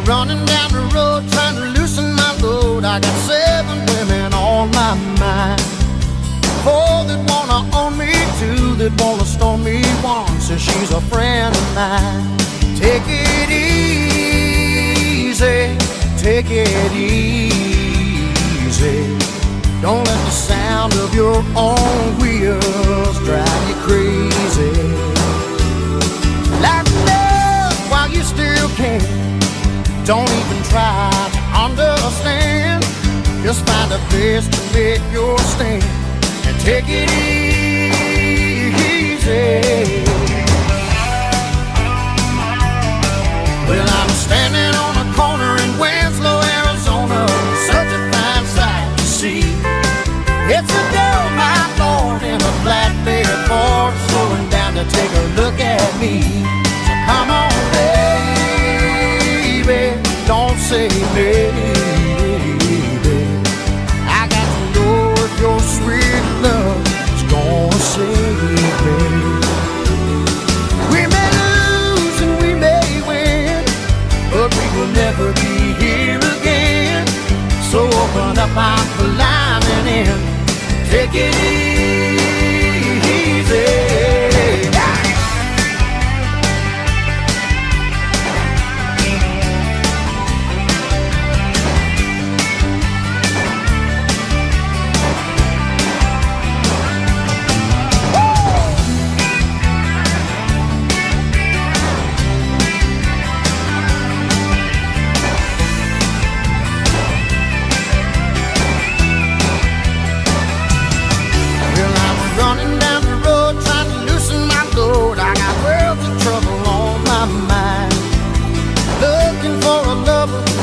running down the road trying to loosen my load. I got 7 women on my mind. 4 that wanna own me, 2 that wanna stone me, 1 says she's a friend of mine. Take it easy, take it easy. Don't let the sound of your own wheels drive you crazy. Like love while you still can. Don't even try to understand. Just find a place to make your stand and take it easy. Well, I'm standing on a corner in Winslow, Arizona. Such a fine sight to see. It's a girl, my Lord, in a flatbed Ford, slowing down to take a look at me. So come on, baby, don't say maybe. I got to know if your sweet love is gonna save me. We may lose and we may win, but we will never be here again. So open up our climbing in. Take it easy.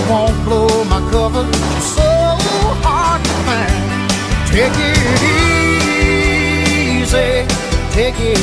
Won't blow my cover, so hard to find. Take it easy, take it